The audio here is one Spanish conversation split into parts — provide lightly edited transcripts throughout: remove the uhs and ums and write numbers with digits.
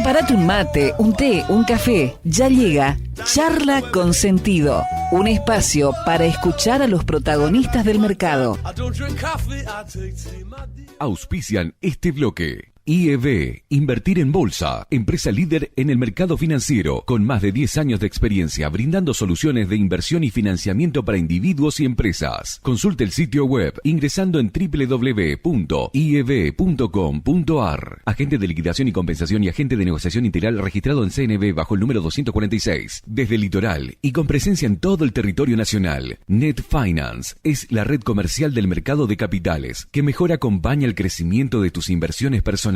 Prepárate un mate, un té, un café. Ya llega Charla con Sentido, un espacio para escuchar a los protagonistas del mercado. Auspician este bloque. IEB, Invertir en Bolsa, empresa líder en el mercado financiero, con más de 10 años de experiencia brindando soluciones de inversión y financiamiento para individuos y empresas. Consulte el sitio web ingresando en www.ieb.com.ar. Agente de liquidación y compensación y agente de negociación integral registrado en CNB bajo el número 246. Desde el litoral y con presencia en todo el territorio nacional. Net Finance es la red comercial del mercado de capitales que mejor acompaña el crecimiento de tus inversiones personales,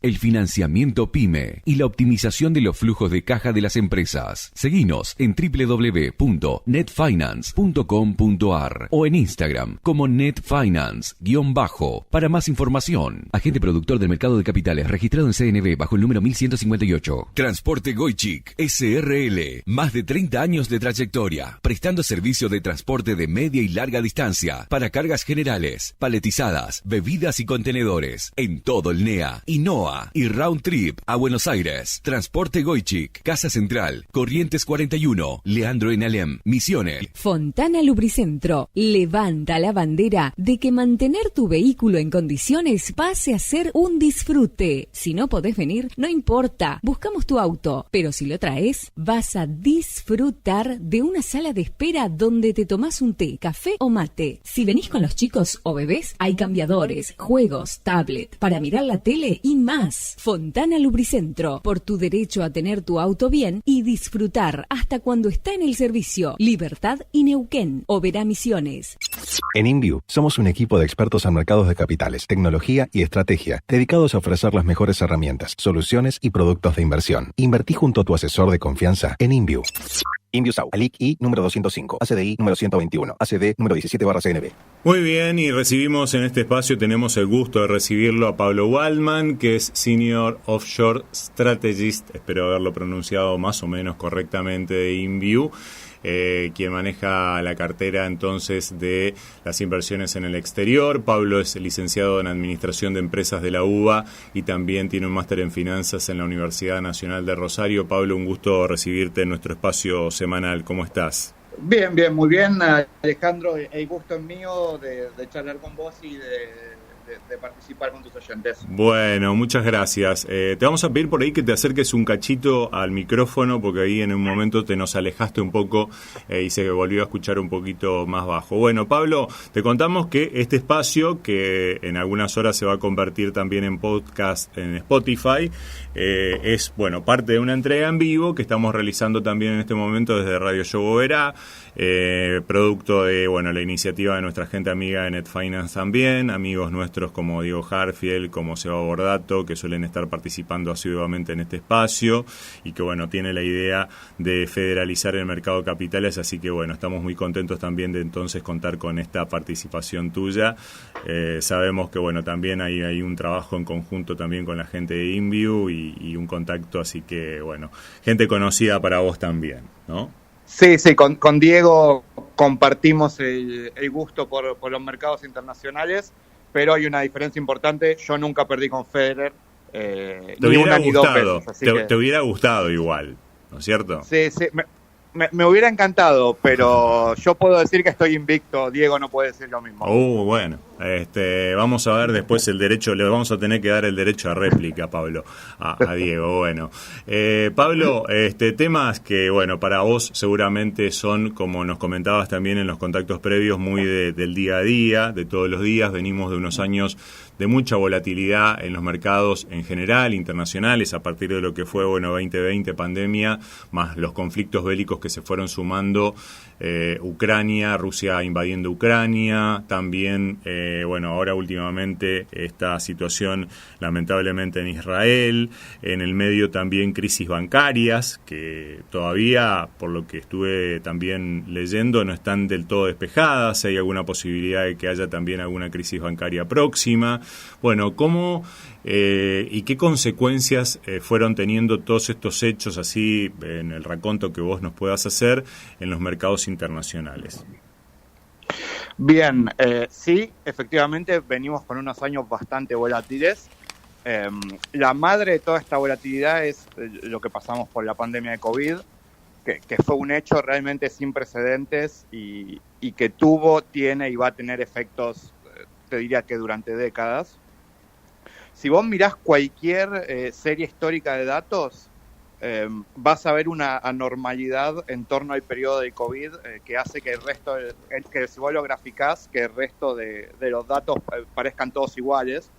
el financiamiento PYME y la optimización de los flujos de caja de las empresas. Seguinos en www.netfinance.com.ar o en Instagram como netfinance_. Para más información, agente productor del mercado de capitales registrado en CNB bajo el número 1158. Transporte Goichik SRL, más de 30 años de trayectoria, prestando servicio de transporte de media y larga distancia para cargas generales, paletizadas, bebidas y contenedores en todo el NEA y NOA y Round Trip a Buenos Aires. Transporte Goichik, Casa Central, Corrientes 41, Leandro en Alem, Misiones. Fontana Lubricentro levanta la bandera de que mantener tu vehículo en condiciones pase a ser un disfrute. Si no podés venir, no importa, buscamos tu auto, pero si lo traes, vas a disfrutar de una sala de espera donde te tomás un té, café o mate. Si venís con los chicos o bebés, hay cambiadores, juegos, tablet, para mirar la tele y más. Fontana Lubricentro, por tu derecho a tener tu auto bien y disfrutar hasta cuando está en el servicio. Libertad y Neuquén, Oberá Misiones. En InView somos un equipo de expertos en mercados de capitales, tecnología y estrategia, dedicados a ofrecer las mejores herramientas, soluciones y productos de inversión. Invertí junto a tu asesor de confianza en InView. InviewSau, ALIC I número 205, ACDI número 121, ACD número 17/CNB. Muy bien, y tenemos el gusto de recibirlo a Pablo Waldman, que es Senior Offshore Strategist, espero haberlo pronunciado más o menos correctamente, de InView. Quien maneja la cartera entonces de las inversiones en el exterior. Pablo es licenciado en Administración de Empresas de la UBA y también tiene un máster en Finanzas en la Universidad Nacional de Rosario. Pablo, un gusto recibirte en nuestro espacio semanal. ¿Cómo estás? Bien, muy bien, Alejandro. El gusto es mío de charlar con vos y de participar con tus oyentes. Bueno, muchas gracias. Te vamos a pedir por ahí que te acerques un cachito al micrófono, porque ahí en un momento te nos alejaste un poco y se volvió a escuchar un poquito más bajo. Bueno, Pablo, te contamos que este espacio, que en algunas horas se va a convertir también en podcast en Spotify, es parte de una entrega en vivo que estamos realizando también en este momento desde Radio Show Oberá, producto de la iniciativa de nuestra gente amiga de Net Finance también, amigos nuestros como Diego Harfield, como Seba Bordato, que suelen estar participando asiduamente en este espacio y que tiene la idea de federalizar el mercado de capitales, así que estamos muy contentos también de entonces contar con esta participación tuya. Sabemos que también hay un trabajo en conjunto también con la gente de InView y un contacto, así que gente conocida para vos también, ¿no? Sí, con Diego compartimos el gusto por los mercados internacionales, pero hay una diferencia importante. Yo nunca perdí con Federer, ni una ni dos veces. Te hubiera gustado igual, ¿no es cierto? Sí, me hubiera encantado, pero yo puedo decir que estoy invicto. Diego no puede decir lo mismo. Vamos a ver después el derecho, le vamos a tener que dar el derecho a réplica, Pablo, a Diego. Pablo, temas que, para vos seguramente son, como nos comentabas también en los contactos previos, muy del día a día, de todos los días. Venimos de unos años de mucha volatilidad en los mercados en general, internacionales, a partir de lo que fue 2020, pandemia, más los conflictos bélicos que se fueron sumando, Ucrania, Rusia invadiendo Ucrania, también, ahora últimamente esta situación lamentablemente en Israel, en el medio también crisis bancarias, que todavía, por lo que estuve también leyendo, no están del todo despejadas, hay alguna posibilidad de que haya también alguna crisis bancaria próxima. ¿Cómo y qué consecuencias fueron teniendo todos estos hechos, así en el raconto que vos nos puedas hacer, en los mercados internacionales? Bien, sí, efectivamente venimos con unos años bastante volátiles. La madre de toda esta volatilidad es lo que pasamos por la pandemia de COVID, que fue un hecho realmente sin precedentes y que tuvo, tiene y va a tener efectos, te diría que durante décadas. Si vos mirás cualquier serie histórica de datos, vas a ver una anormalidad en torno al periodo de COVID que hace que el resto, que si vos lo graficás, que el resto de los datos parezcan todos iguales.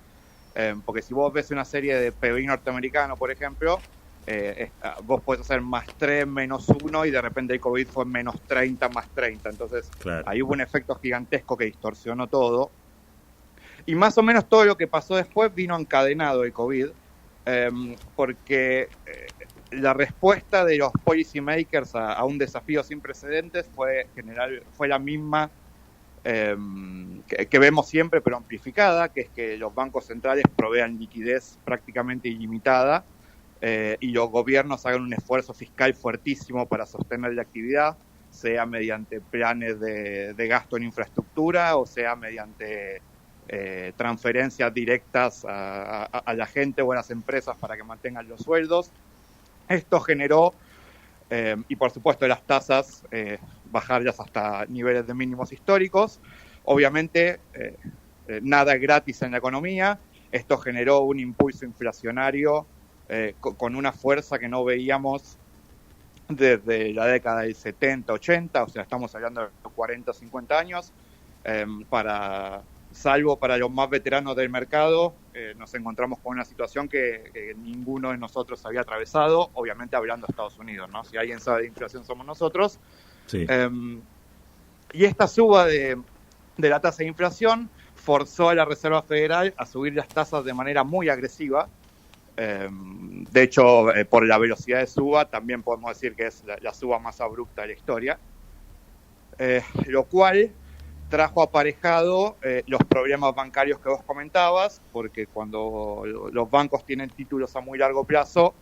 Porque si vos ves una serie de PBI norteamericano, por ejemplo, vos podés hacer +3, -1 y de repente el COVID fue -30, +30. Entonces, claro, ahí hubo un efecto gigantesco que distorsionó todo. Y más o menos todo lo que pasó después vino encadenado el COVID, porque la respuesta de los policy makers a un desafío sin precedentes fue la misma que vemos siempre, pero amplificada, que es que los bancos centrales provean liquidez prácticamente ilimitada y los gobiernos hagan un esfuerzo fiscal fuertísimo para sostener la actividad, sea mediante planes de gasto en infraestructura o sea mediante transferencias directas a la gente o a las empresas para que mantengan los sueldos. Esto generó, y por supuesto las tasas, bajarlas hasta niveles de mínimos históricos. Obviamente, nada es gratis en la economía. Esto generó un impulso inflacionario con una fuerza que no veíamos desde la década del 70, 80, o sea, estamos hablando de 40, 50 años. Salvo para los más veteranos del mercado, nos encontramos con una situación que ninguno de nosotros había atravesado, obviamente hablando de Estados Unidos, ¿no? Si alguien sabe de inflación somos nosotros. Sí. Y esta suba de la tasa de inflación forzó a la Reserva Federal a subir las tasas de manera muy agresiva. De hecho, por la velocidad de suba, también podemos decir que es la suba más abrupta de la historia. Lo cual trajo aparejado los problemas bancarios que vos comentabas, porque cuando los bancos tienen títulos a muy largo plazo,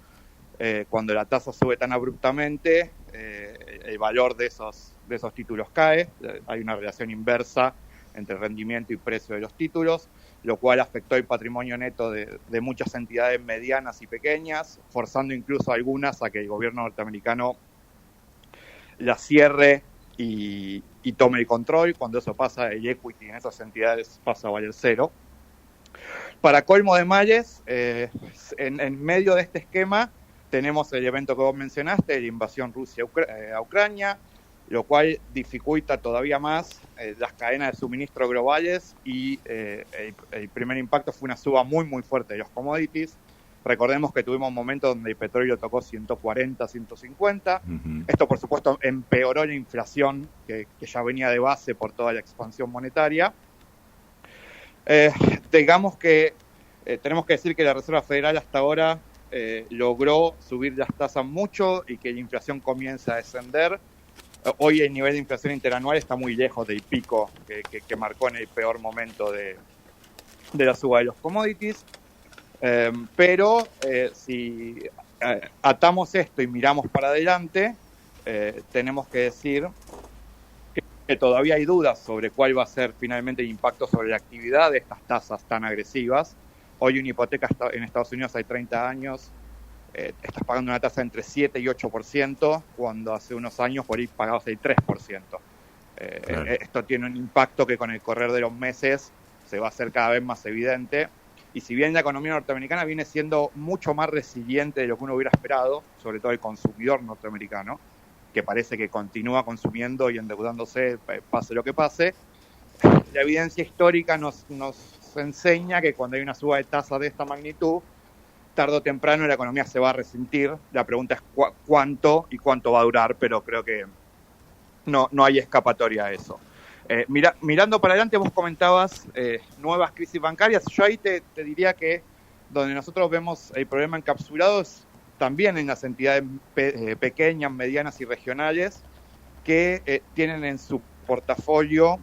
cuando la tasa sube tan abruptamente, el valor de esos títulos cae. Hay una relación inversa entre rendimiento y precio de los títulos, lo cual afectó el patrimonio neto de muchas entidades medianas y pequeñas, forzando incluso a algunas a que el gobierno norteamericano las cierre y tome el control. Cuando eso pasa, el equity en esas entidades pasa a valer cero. Para colmo de males, en medio de este esquema tenemos el evento que vos mencionaste, la invasión Rusia a Ucrania, lo cual dificulta todavía más las cadenas de suministro globales y el primer impacto fue una suba muy muy fuerte de los commodities. Recordemos que tuvimos un momento donde el petróleo tocó 140, 150. Uh-huh. Esto, por supuesto, empeoró la inflación que ya venía de base por toda la expansión monetaria. Digamos que tenemos que decir que la Reserva Federal hasta ahora logró subir las tasas mucho y que la inflación comienza a descender. Hoy el nivel de inflación interanual está muy lejos del pico que marcó en el peor momento de la suba de los commodities. Pero si atamos esto y miramos para adelante, tenemos que decir que todavía hay dudas sobre cuál va a ser finalmente el impacto sobre la actividad de estas tasas tan agresivas. Hoy una hipoteca en Estados Unidos hay 30 años, estás pagando una tasa entre 7 y 8%, cuando hace unos años por ahí pagabas el 3%. Claro. Esto tiene un impacto que con el correr de los meses se va a hacer cada vez más evidente. Y si bien la economía norteamericana viene siendo mucho más resiliente de lo que uno hubiera esperado, sobre todo el consumidor norteamericano, que parece que continúa consumiendo y endeudándose, pase lo que pase, la evidencia histórica nos enseña que cuando hay una suba de tasa de esta magnitud, tarde o temprano la economía se va a resentir. La pregunta es cuánto y cuánto va a durar, pero creo que no hay escapatoria a eso. Mirando para adelante, vos comentabas nuevas crisis bancarias. Yo ahí te diría que donde nosotros vemos el problema encapsulado es también en las entidades pequeñas, medianas y regionales que tienen en su portafolio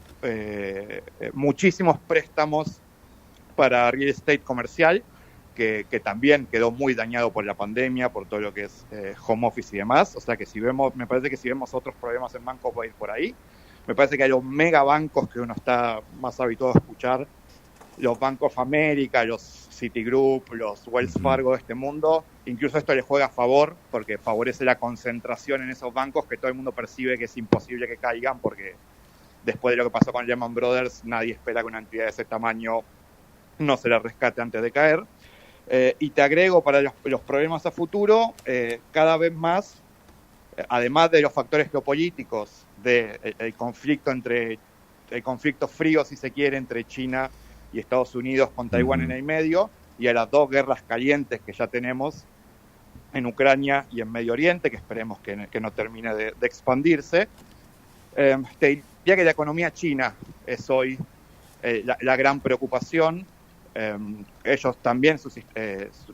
muchísimos préstamos para real estate comercial, que también quedó muy dañado por la pandemia, por todo lo que es home office y demás. O sea que me parece que si vemos otros problemas en bancos va a ir por ahí. Me parece que hay los megabancos que uno está más habituado a escuchar, los Bank of America, los Citigroup, los Wells Fargo de este mundo. Incluso esto le juega a favor porque favorece la concentración en esos bancos que todo el mundo percibe que es imposible que caigan, porque después de lo que pasó con Lehman Brothers, nadie espera que una entidad de ese tamaño no se la rescate antes de caer. Y te agrego, para los problemas a futuro, cada vez más, además de los factores geopolíticos, el conflicto frío, si se quiere, entre China y Estados Unidos con Taiwán en el medio, y a las dos guerras calientes que ya tenemos en Ucrania y en Medio Oriente, que esperemos que no termine de expandirse. Te diría que la economía china es hoy la gran preocupación. Ellos también,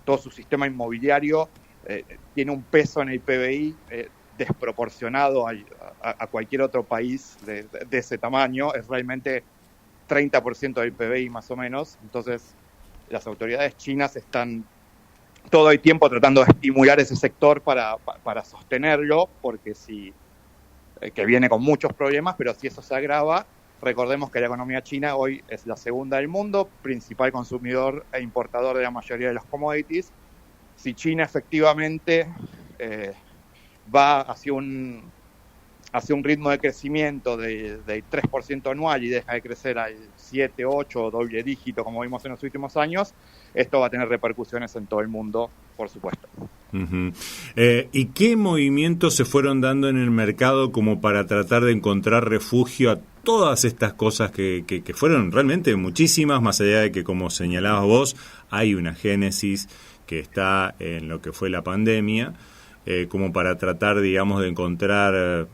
todo su sistema inmobiliario tiene un peso en el PBI desproporcionado a cualquier otro país de ese tamaño. Es realmente 30% del PBI más o menos. Entonces las autoridades chinas están todo el tiempo tratando de estimular ese sector para sostenerlo, porque que viene con muchos problemas, pero si eso se agrava, recordemos que la economía china hoy es la segunda del mundo, principal consumidor e importador de la mayoría de los commodities. Si China efectivamente va hacia un ritmo de crecimiento del 3% anual y deja de crecer al 7, 8 o doble dígito como vimos en los últimos años, esto va a tener repercusiones en todo el mundo, por supuesto. Uh-huh. ¿Y qué movimientos se fueron dando en el mercado como para tratar de encontrar refugio a todas estas cosas que fueron realmente muchísimas, más allá de que, como señalabas vos, hay una génesis que está en lo que fue la pandemia, como para tratar, digamos, de encontrar,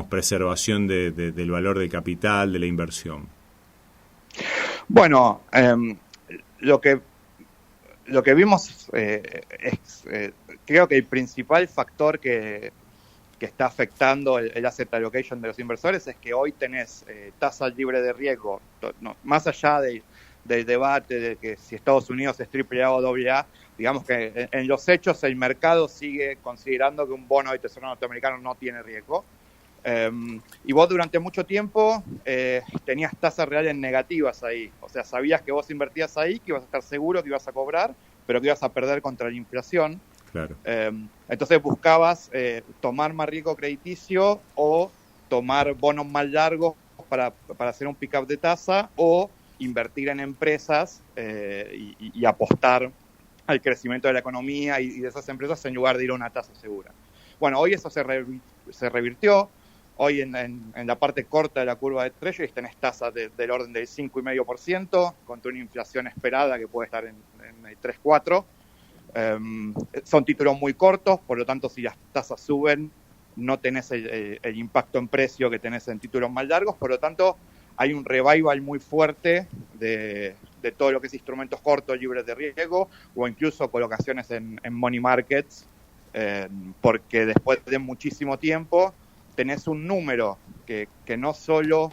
preservación del valor de capital, de la inversión? Bueno, lo que vimos creo que el principal factor que está afectando el asset allocation de los inversores es que hoy tenés tasa libre de riesgo, más allá del debate de que si Estados Unidos es AAA o AA, digamos que en los hechos el mercado sigue considerando que un bono de tesoro norteamericano no tiene riesgo. Y vos durante mucho tiempo tenías tasas reales negativas ahí, o sea, sabías que vos invertías ahí, que ibas a estar seguro que ibas a cobrar, pero que ibas a perder contra la inflación. Claro. Entonces buscabas tomar más riesgo crediticio o tomar bonos más largos para hacer un pick-up de tasa, o invertir en empresas y apostar al crecimiento de la economía y de esas empresas en lugar de ir a una tasa segura. Bueno, hoy eso se revirtió. Hoy en la parte corta de la curva de Treasuries tenés tasas del orden del 5,5%, contra una inflación esperada que puede estar en el 3,4%. Son títulos muy cortos, por lo tanto, si las tasas suben, no tenés el impacto en precio que tenés en títulos más largos. Por lo tanto, hay un revival muy fuerte de todo lo que es instrumentos cortos, libres de riesgo, o incluso colocaciones en money markets, porque después de muchísimo tiempo tenés un número que no solo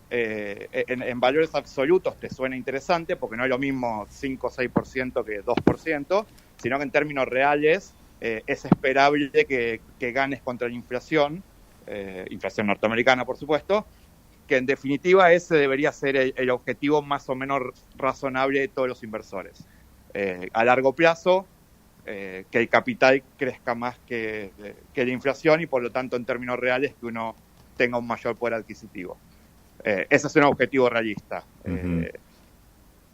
en valores absolutos te suena interesante, porque no es lo mismo 5 o 6% que 2%, sino que en términos reales es esperable que ganes contra la inflación norteamericana, por supuesto, que en definitiva ese debería ser el objetivo más o menos razonable de todos los inversores. A largo plazo, que el capital crezca más que la inflación y por lo tanto en términos reales que uno tenga un mayor poder adquisitivo. Ese es un objetivo realista. Uh-huh.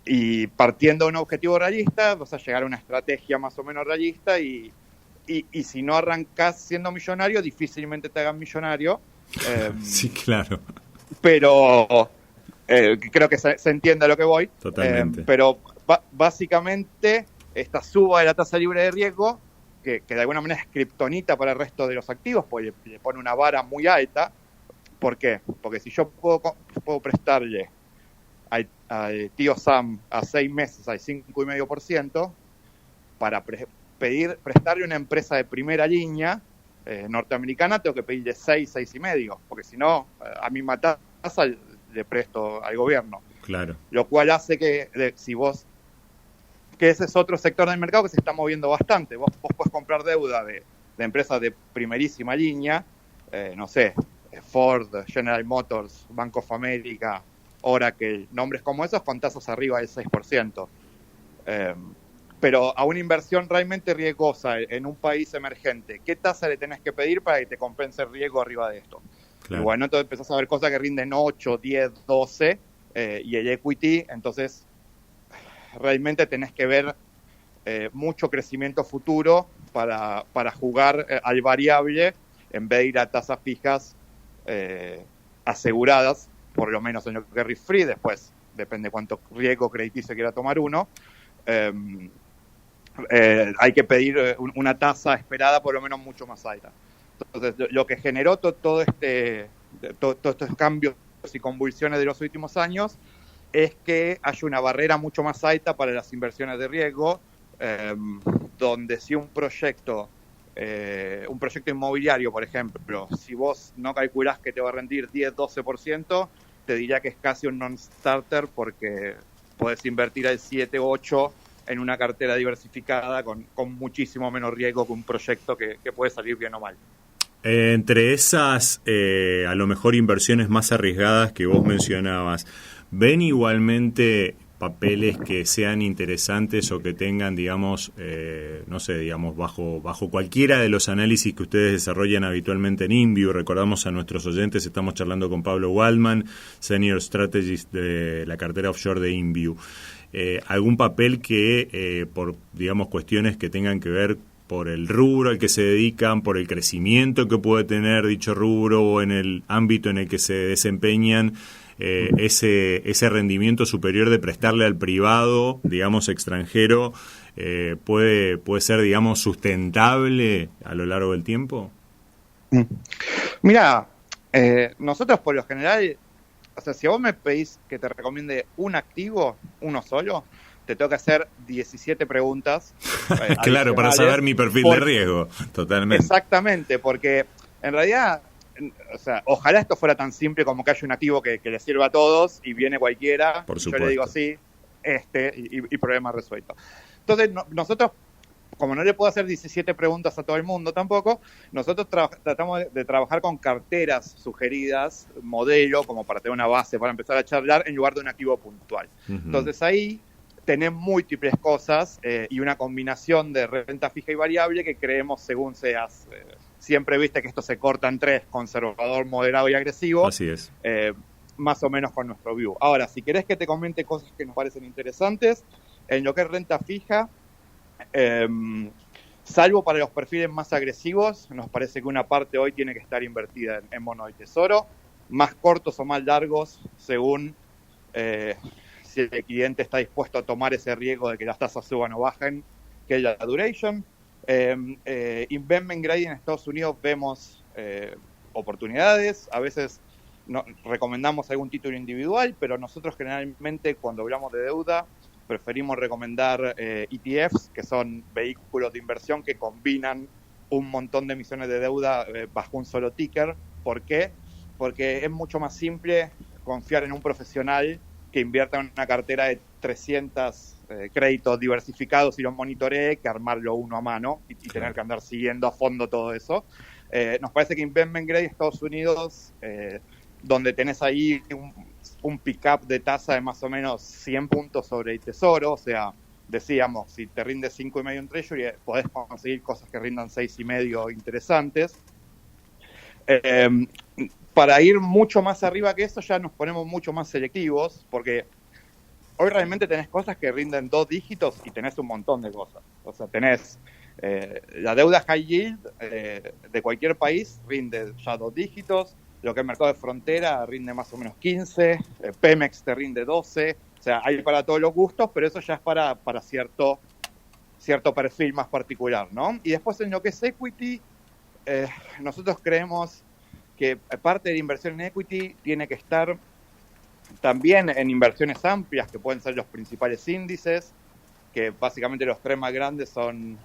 Y partiendo de un objetivo realista vas a llegar a una estrategia más o menos realista y si no arrancás siendo millonario, difícilmente te hagan millonario. Sí, claro. Pero creo que se entiende a lo que voy. Totalmente. Pero básicamente esta suba de la tasa libre de riesgo, que de alguna manera es kriptonita para el resto de los activos, porque le pone una vara muy alta. ¿Por qué? Porque si yo puedo prestarle al tío Sam a 6 meses al 5,5%, para prestarle a una empresa de primera línea norteamericana, tengo que pedirle 6, 6,5%, porque si no, a misma tasa le presto al gobierno. Claro. Lo cual hace que ese es otro sector del mercado que se está moviendo bastante. Vos podés comprar deuda de empresas de primerísima línea, no sé, Ford, General Motors, Bank of America, Oracle, nombres como esos con tasas arriba del 6%. Pero a una inversión realmente riesgosa en un país emergente, ¿qué tasa le tenés que pedir para que te compense el riesgo arriba de esto? Claro. Y bueno, entonces empezás a ver cosas que rinden 8, 10, 12, y el equity, entonces realmente tenés que ver mucho crecimiento futuro para jugar al variable en vez de ir a tasas fijas aseguradas, por lo menos en lo que es risk free. Después depende cuánto riesgo crediticio quiera tomar uno. Hay que pedir una tasa esperada por lo menos mucho más alta. Entonces, lo que generó todos estos cambios y convulsiones de los últimos años es que hay una barrera mucho más alta para las inversiones de riesgo, donde si un proyecto inmobiliario, por ejemplo, si vos no calculás que te va a rendir 10-12%, te diría que es casi un non-starter, porque podés invertir al 7-8% en una cartera diversificada con muchísimo menos riesgo que un proyecto que puede salir bien o mal. Entre esas, a lo mejor inversiones más arriesgadas que vos mencionabas, ¿ven igualmente papeles que sean interesantes o que tengan, digamos, no sé, digamos, bajo cualquiera de los análisis que ustedes desarrollan habitualmente en InView? Recordamos a nuestros oyentes, estamos charlando con Pablo Waldman, Senior Strategist de la cartera offshore de InView. ¿Algún papel que, por, digamos, cuestiones que tengan que ver por el rubro al que se dedican, por el crecimiento que puede tener dicho rubro o en el ámbito en el que se desempeñan, ese rendimiento superior de prestarle al privado, digamos, extranjero, puede ser, digamos, sustentable a lo largo del tiempo? Mira, nosotros por lo general, o sea, si vos me pedís que te recomiende un activo, uno solo, te tengo que hacer 17 preguntas. Claro, para saber mi perfil de riesgo, totalmente. Exactamente, porque en realidad, o sea, ojalá esto fuera tan simple como que haya un activo que le sirva a todos y viene cualquiera. Por supuesto. Yo le digo sí, y problema resuelto. Entonces, nosotros, como no le puedo hacer 17 preguntas a todo el mundo tampoco, nosotros tratamos de trabajar con carteras sugeridas, modelo, como para tener una base para empezar a charlar, en lugar de un activo puntual. Uh-huh. Entonces ahí tenés múltiples cosas y una combinación de renta fija y variable que creemos según seas. Siempre viste que esto se corta en tres: conservador, moderado y agresivo. Así es. Más o menos con nuestro view. Ahora, si querés que te comente cosas que nos parecen interesantes, en lo que es renta fija, salvo para los perfiles más agresivos, nos parece que una parte hoy tiene que estar invertida en bonos de tesoro, más cortos o más largos, según si el cliente está dispuesto a tomar ese riesgo de que las tasas suban o bajen, que es la duration. Investment grade en Estados Unidos vemos oportunidades, a veces recomendamos algún título individual, pero nosotros generalmente cuando hablamos de deuda preferimos recomendar ETFs, que son vehículos de inversión que combinan un montón de emisiones de deuda bajo un solo ticker. ¿Por qué? Porque es mucho más simple confiar en un profesional que invierta en una cartera de 300 créditos diversificados y los monitoree, que armarlo uno a mano y tener que andar siguiendo a fondo todo eso. Nos parece que Investment Grade Estados Unidos, donde tenés ahí un pick-up de tasa de más o menos 100 puntos sobre el tesoro, o sea, decíamos, si te rinde 5,5 en Treasury, podés conseguir cosas que rindan 6,5 interesantes. Para ir mucho más arriba que eso, ya nos ponemos mucho más selectivos, porque hoy realmente tenés cosas que rinden 2 dígitos y tenés un montón de cosas. O sea, tenés la deuda high yield de cualquier país rinde ya 2 dígitos, lo que es mercado de frontera rinde más o menos 15, Pemex te rinde 12, o sea, hay para todos los gustos, pero eso ya es para cierto perfil más particular, ¿no? Y después en lo que es equity, nosotros creemos que parte de la inversión en equity tiene que estar también en inversiones amplias, que pueden ser los principales índices, que básicamente los 3 más grandes son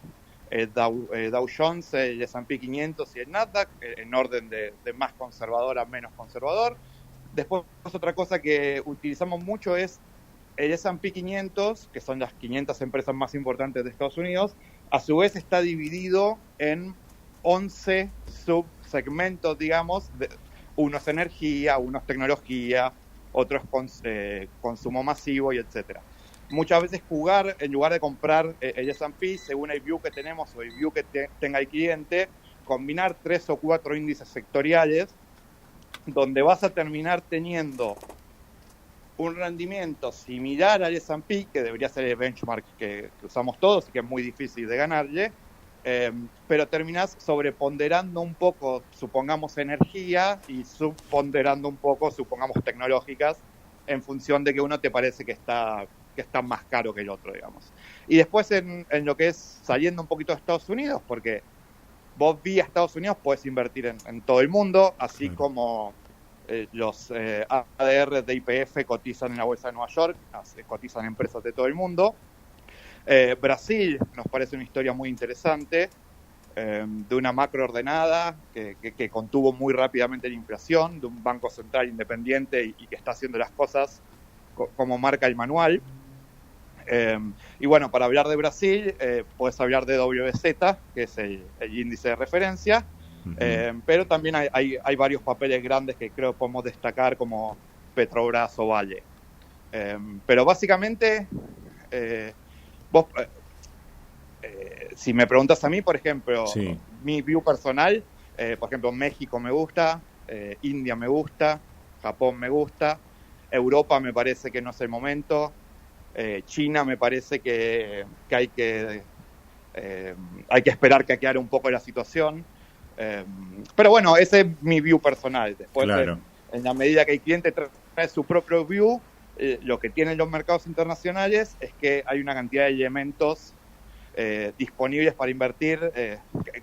el Dow Jones, el S&P 500 y el Nasdaq, en orden de más conservador a menos conservador. Después, otra cosa que utilizamos mucho es el S&P 500, que son las 500 empresas más importantes de Estados Unidos. A su vez está dividido en 11 subsegmentos, digamos, unos energía, unos tecnología, otros consumo masivo y etcétera. muchas veces jugar, en lugar de comprar el S&P, según el view que tenemos o el view que tenga el cliente, combinar 3 o 4 índices sectoriales, donde vas a terminar teniendo un rendimiento similar al S&P, que debería ser el benchmark que usamos todos y que es muy difícil de ganarle, pero terminás sobreponderando un poco, supongamos, energía y subponderando un poco, supongamos, tecnológicas, en función de que uno te parece que está más caro que el otro, digamos. Y después en lo que es saliendo un poquito de Estados Unidos, porque vos vía Estados Unidos podés invertir en todo el mundo, así como los ADR de YPF cotizan en la bolsa de Nueva York, cotizan en empresas de todo el mundo. Brasil nos parece una historia muy interesante, de una macro ordenada que contuvo muy rápidamente la inflación, de un banco central independiente y que está haciendo las cosas como marca el manual. Y bueno, para hablar de Brasil, puedes hablar de WZ, que es el índice de referencia, pero también hay varios papeles grandes que creo que podemos destacar, como Petrobras o Vale. Pero básicamente, vos, si me preguntas a mí, por ejemplo, sí, mi view personal, por ejemplo, México me gusta, India me gusta, Japón me gusta, Europa me parece que no es el momento, China me parece que hay que esperar que aclare un poco la situación, pero bueno, ese es mi view personal. Después, claro, en la medida que el cliente trae su propio view, lo que tienen los mercados internacionales es que hay una cantidad de elementos disponibles para invertir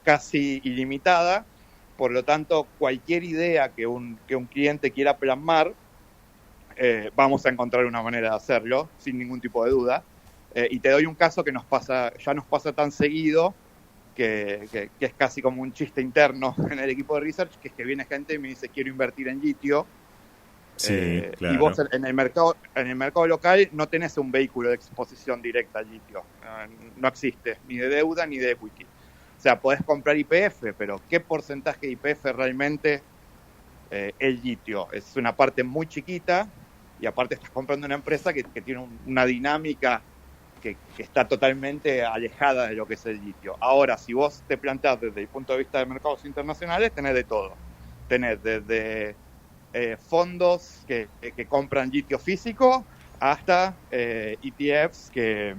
casi ilimitada. Por lo tanto, cualquier idea que un cliente quiera plasmar, vamos a encontrar una manera de hacerlo, sin ningún tipo de duda. Y te doy un caso que ya nos pasa tan seguido que es casi como un chiste interno en el equipo de research, que es que viene gente y me dice, quiero invertir en litio. Sí, claro. Y vos en el mercado local no tenés un vehículo de exposición directa al litio. No existe, ni de deuda ni de equity. O sea, podés comprar YPF, pero ¿qué porcentaje de YPF realmente es litio? Es una parte muy chiquita, y aparte estás comprando una empresa que tiene una dinámica que está totalmente alejada de lo que es el litio. Ahora, si vos te planteás desde el punto de vista de mercados internacionales, tenés de todo. Tenés desde fondos que compran litio físico hasta ETFs que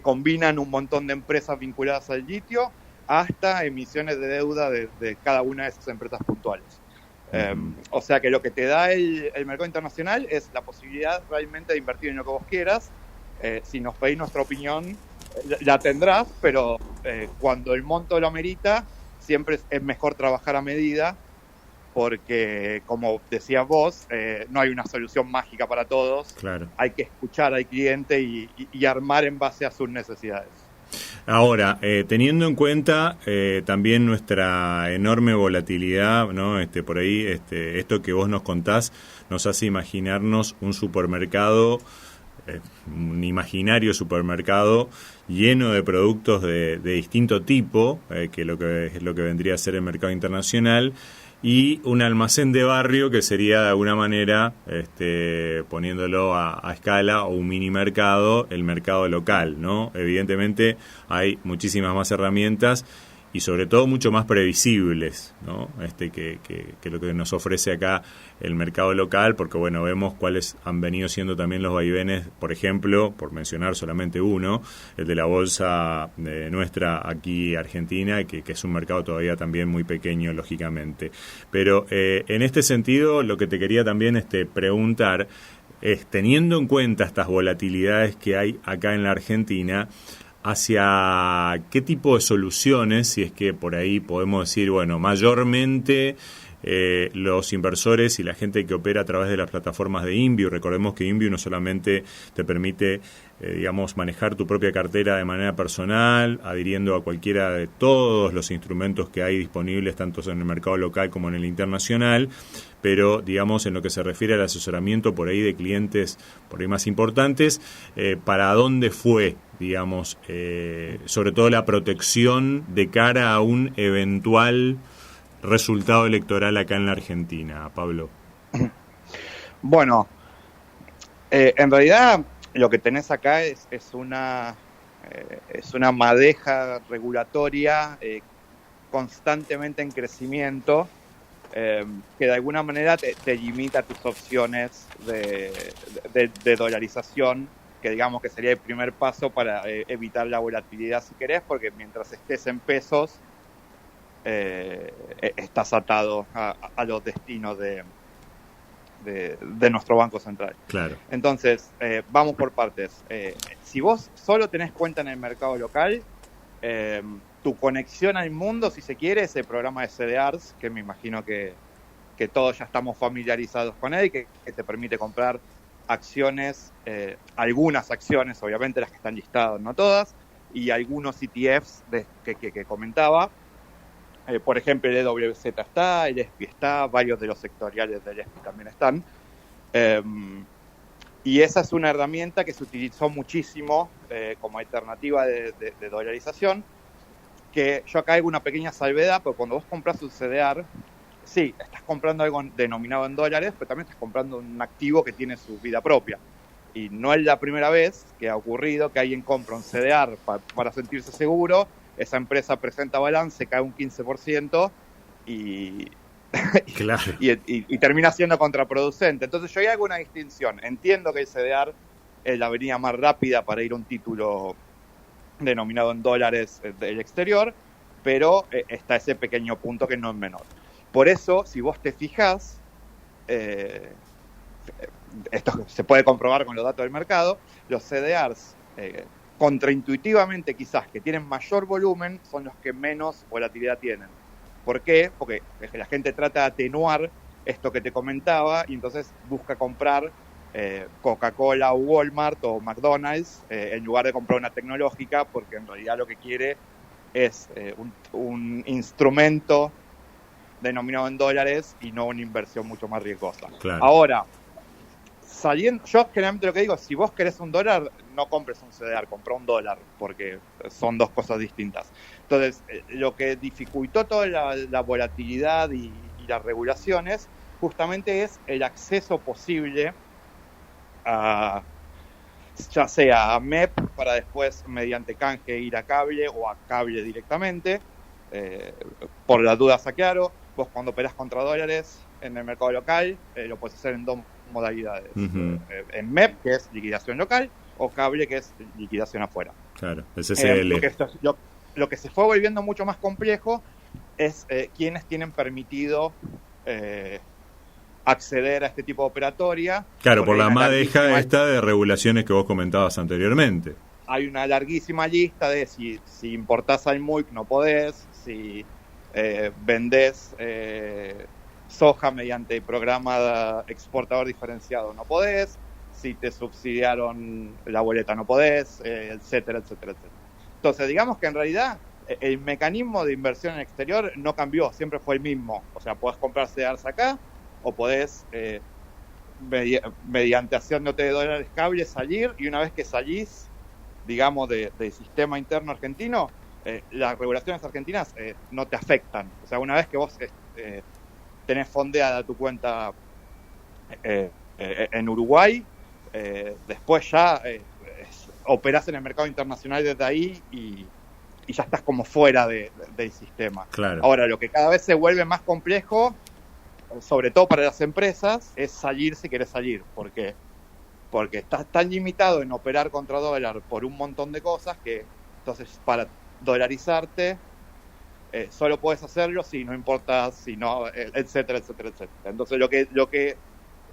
combinan un montón de empresas vinculadas al litio, hasta emisiones de deuda de cada una de esas empresas puntuales. O sea que lo que te da el mercado internacional es la posibilidad realmente de invertir en lo que vos quieras. Si nos pedís nuestra opinión, la tendrás, pero cuando el monto lo amerita, siempre es mejor trabajar a medida, porque, como decías vos, no hay una solución mágica para todos. Claro. Hay que escuchar al cliente y armar en base a sus necesidades. Ahora, teniendo en cuenta también nuestra enorme volatilidad, ¿no? Por ahí, esto que vos nos contás nos hace imaginarnos un supermercado, un imaginario supermercado lleno de productos de distinto tipo, que es lo que vendría a ser el mercado internacional, y un almacén de barrio que sería de alguna manera, poniéndolo a escala, o un mini mercado, el mercado local, ¿no? Evidentemente hay muchísimas más herramientas y sobre todo mucho más previsibles, ¿no? Que lo que nos ofrece acá el mercado local, porque bueno, vemos cuáles han venido siendo también los vaivenes, por ejemplo, por mencionar solamente uno, el de la bolsa nuestra aquí Argentina, que es un mercado todavía también muy pequeño, lógicamente. Pero en este sentido, lo que te quería también preguntar es, teniendo en cuenta estas volatilidades que hay acá en la Argentina, ¿hacia qué tipo de soluciones, si es que por ahí podemos decir, bueno, mayormente los inversores y la gente que opera a través de las plataformas de Inview? Recordemos que Inview no solamente te permite, manejar tu propia cartera de manera personal, adhiriendo a cualquiera de todos los instrumentos que hay disponibles, tanto en el mercado local como en el internacional, pero, en lo que se refiere al asesoramiento por ahí de clientes por ahí más importantes, ¿para dónde fue, sobre todo la protección de cara a un eventual resultado electoral acá en la Argentina, Pablo? Bueno, en realidad lo que tenés acá es una madeja regulatoria constantemente en crecimiento, que de alguna manera te limita tus opciones de dolarización, que digamos que sería el primer paso para evitar la volatilidad si querés, porque mientras estés en pesos estás atado a los destinos de nuestro Banco Central. Claro. Entonces, vamos por partes. Si vos solo tenés cuenta en el mercado local, tu conexión al mundo, si se quiere, es el programa de CDRs, que me imagino que todos ya estamos familiarizados con él, que te permite comprar acciones, algunas acciones, obviamente las que están listadas, no todas, y algunos ETFs que comentaba. Por ejemplo, el EWZ está, el ESPI está, varios de los sectoriales del ESPI también están. Y esa es una herramienta que se utilizó muchísimo como alternativa de dolarización, que yo acá hago una pequeña salvedad, porque cuando vos compras un CDR, sí, estás comprando algo denominado en dólares, pero también estás comprando un activo que tiene su vida propia. Y no es la primera vez que ha ocurrido que alguien compra un CDR para sentirse seguro, esa empresa presenta balance, cae un 15% claro. y termina siendo contraproducente. Entonces yo ahí hago una distinción. Entiendo que el CDR es la avenida más rápida para ir a un título denominado en dólares del exterior, pero está ese pequeño punto que no es menor. Por eso, si vos te fijás, esto se puede comprobar con los datos del mercado, los CDRs contraintuitivamente quizás que tienen mayor volumen son los que menos volatilidad tienen. ¿Por qué? Porque la gente trata de atenuar esto que te comentaba y entonces busca comprar Coca-Cola o Walmart o McDonald's en lugar de comprar una tecnológica, porque en realidad lo que quiere es un instrumento denominado en dólares y no una inversión mucho más riesgosa. Claro. Ahora, yo generalmente lo que digo, si vos querés un dólar, no compres un CDR, compra un dólar, porque son dos cosas distintas. Entonces, lo que dificultó toda la volatilidad y las regulaciones, justamente es el acceso posible a, ya sea a MEP, para después, mediante canje, ir a cable o a cable directamente. Por las dudas, aclaro, vos cuando operás contra dólares en el mercado local, lo puedes hacer en dos modalidades. Uh-huh. En MEP, que es liquidación local, o cable, que es liquidación afuera. Claro, el CCL. Lo que se fue volviendo mucho más complejo es quienes tienen permitido acceder a este tipo de operatoria. Claro, por la madeja esta de regulaciones que vos comentabas anteriormente. Hay una larguísima lista de si importás al MUIC no podés, si vendés soja mediante el programa exportador diferenciado no podés, si te subsidiaron la boleta no podés, etcétera, etcétera, etcétera. Entonces, digamos que en realidad el mecanismo de inversión en exterior no cambió, siempre fue el mismo. O sea, podés comprar CDRs acá o podés, mediante haciéndote de dólares cable, salir, y una vez que salís, digamos, del sistema interno argentino, las regulaciones argentinas no te afectan. O sea, una vez que vos tenés fondeada tu cuenta en Uruguay, después ya operás en el mercado internacional desde ahí y ya estás como fuera del sistema. Claro. Ahora, lo que cada vez se vuelve más complejo, sobre todo para las empresas, es salir si querés salir, porque estás tan limitado en operar contra dólar por un montón de cosas que entonces para dolarizarte solo puedes hacerlo si no importa, si no, etcétera, etcétera, etcétera. Entonces lo que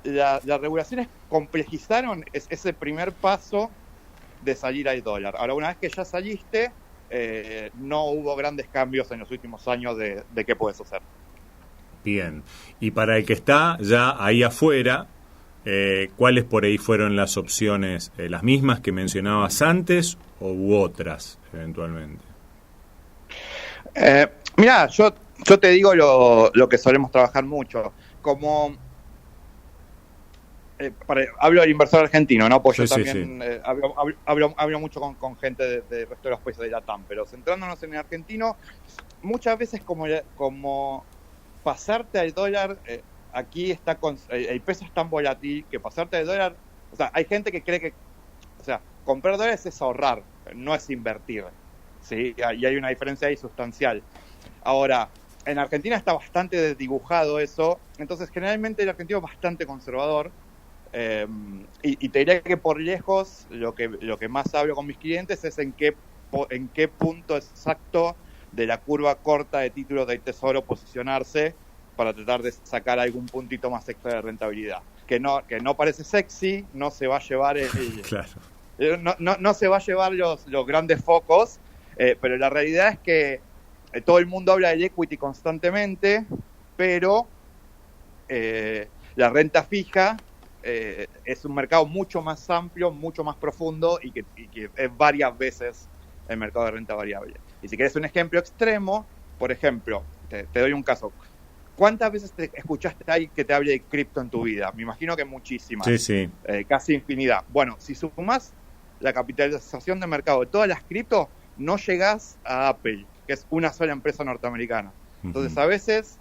las regulaciones complejizaron es ese primer paso de salir al dólar. Ahora, una vez que ya saliste, no hubo grandes cambios en los últimos años de qué puedes hacer. Bien. Y para el que está ya ahí afuera, ¿cuáles por ahí fueron las opciones? ¿Las mismas que mencionabas antes u otras, eventualmente? Mirá, yo te digo lo que solemos trabajar mucho. Como hablo del inversor argentino, ¿no? Pues sí, yo también sí. Hablo mucho con gente del resto de los países de LATAM, pero centrándonos en el argentino, muchas veces como pasarte al dólar, aquí está el peso es tan volátil que pasarte al dólar, o sea, hay gente que cree que comprar dólares es ahorrar, no es invertir, ¿sí? Y hay una diferencia ahí sustancial. Ahora, en Argentina está bastante desdibujado eso, entonces generalmente el argentino es bastante conservador, y te diría que por lejos lo que más hablo con mis clientes es en qué punto exacto de la curva corta de títulos del tesoro posicionarse para tratar de sacar algún puntito más extra de rentabilidad. Que no parece sexy, no se va a llevar claro. no se va a llevar los grandes focos, pero la realidad es que todo el mundo habla del equity constantemente, pero la renta fija es un mercado mucho más amplio, mucho más profundo y que es varias veces el mercado de renta variable. Y si querés un ejemplo extremo, por ejemplo, te doy un caso. ¿Cuántas veces te escuchaste ahí que te hable de cripto en tu vida? Me imagino que muchísimas. Sí. Casi infinidad. Bueno, si sumás la capitalización de mercado de todas las cripto, no llegás a Apple, que es una sola empresa norteamericana. Entonces, a veces